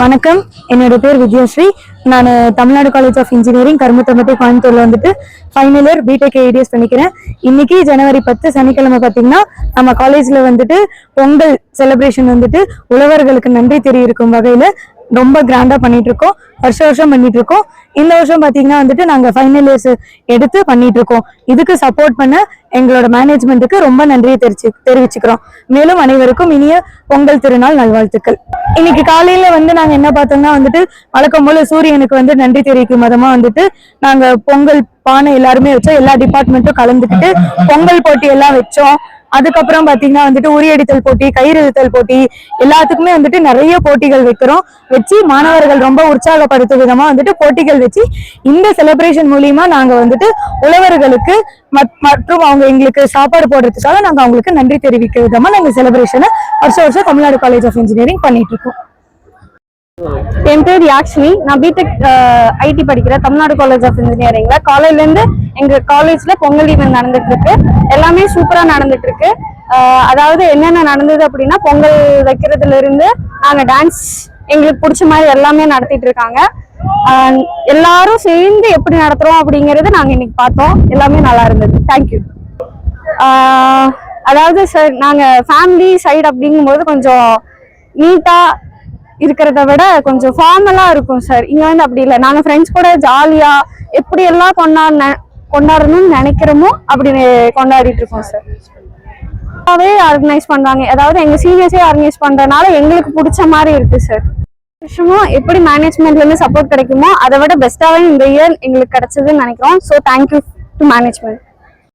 வணக்கம், என்னோட பேர் வித்யாஸ்ரீ. நான் Tamil Nadu college of engineering Karumathampatti கோயம்புத்தூர்ல வந்துட்டு ஃபைனல் இயர் பிடெக் ஏடிஎஸ் பண்ணிக்கிறேன். இன்னைக்கு ஜனவரி 10 சனிக்கிழமை பார்த்தீங்கன்னா நம்ம காலேஜ்ல வந்துட்டு பொங்கல் செலிப்ரேஷன் வந்துட்டு உழவர்களுக்கு நன்றி தெரிவிக்கும் வகையில ரொம்ப கிராண்டா பண்ணிட்டு இருக்கோம். வருஷம் பண்ணிட்டு இருக்கோம். இந்த வருஷம் பாத்தீங்கன்னா வந்துட்டு நாங்க ஃபைனல் இயர்ஸ் எடுத்து பண்ணிட்டு இருக்கோம். இதுக்கு சப்போர்ட் பண்ண எங்களோட மேனேஜ்மெண்ட்டுக்கு ரொம்ப நன்றியை தெரிவிச்சுக்கிறோம். மேலும் அனைவருக்கும் இனிய பொங்கல் திருநாள் நல்வாழ்த்துக்கள். இன்னைக்கு காலையில வந்து நாங்க என்ன பார்த்தோம்னா வந்துட்டு வழக்கம் போல சூரியனுக்கு வந்து நன்றி தெரிவிக்கும் விதமா வந்துட்டு நாங்க பொங்கல் பானை எல்லாருமே வச்சோம். எல்லா டிபார்ட்மெண்ட்டும் கலந்துக்கிட்டு பொங்கல் போட்டி எல்லாம் வச்சோம். அதுக்கப்புறம் பாத்தீங்கன்னா வந்துட்டு உரியடித்தல் போட்டி, கயிறு இழுத்தல் போட்டி, எல்லாத்துக்குமே வந்துட்டு நிறைய போட்டிகள் வச்சு மாணவர்கள் ரொம்ப உற்சாகப்படுத்தும் விதமா வந்துட்டு போட்டிகள் வச்சு இந்த செலிப்ரேஷன் மூலியமா நாங்க வந்துட்டு உழவர்களுக்கு மற்றும் அவங்க எங்களுக்கு சாப்பாடு போடுறதுக்காக நாங்க அவங்களுக்கு நன்றி தெரிவிக்க விதமா நாங்க செலிப்ரேஷனை வருஷம் தமிழ்நாடு காலேஜ் ஆஃப் இன்ஜினியரிங் பண்ணிட்டு இருக்கோம். என் பேர் யாக்ஷினி. நான் பிடெக் ஐடி படிக்கிறேன் தமிழ்நாடு காலேஜ் ஆஃப் இன்ஜினியரிங்ல. காலையில இருந்து எங்க காலேஜ்ல பொங்கல் ஈவென்ட் நடந்துட்டு இருக்கு. எல்லாமே சூப்பரா நடந்துட்டு இருக்கு. அதாவது என்னென்ன நடந்தது அப்படின்னா, பொங்கல் வைக்கிறதுல இருந்து நாங்க டான்ஸ் எங்களுக்கு பிடிச்ச மாதிரி எல்லாமே நடத்திட்டு இருக்காங்க. எல்லாரும் சேர்ந்து எப்படி நடத்துறோம் அப்படிங்கறது நாங்க இன்னைக்கு பார்த்தோம். எல்லாமே நல்லா இருந்தது. தேங்க்யூ. அதாவது சார், நாங்க ஃபேமிலி சைடு அப்படிங்கும்போது கொஞ்சம் நீட்டா இருக்கிறத விட கொஞ்சம் ஃபார்மலா இருக்கும் சார். இங்க வந்து அப்படி இல்லை. நாங்க ஃப்ரெண்ட்ஸ் கூட ஜாலியா எப்படி எல்லாம் கொண்டாடணும்னு நினைக்கிறோமோ அப்படி கொண்டாடிட்டு இருக்கோம் சார். ஆர்கனைஸ் பண்றாங்க. அதாவது எங்க சீனியர்ஸே ஆர்கனைஸ் பண்றதுனால எங்களுக்கு பிடிச்ச மாதிரி இருக்கு சார். வருஷமும் எப்படி மேனேஜ்மெண்ட்ல இருந்து சப்போர்ட் கிடைக்குமோ அதை விட பெஸ்டாவே இந்த இயர் எங்களுக்கு கிடைச்சதுன்னு நினைக்கிறோம். So thank you to management.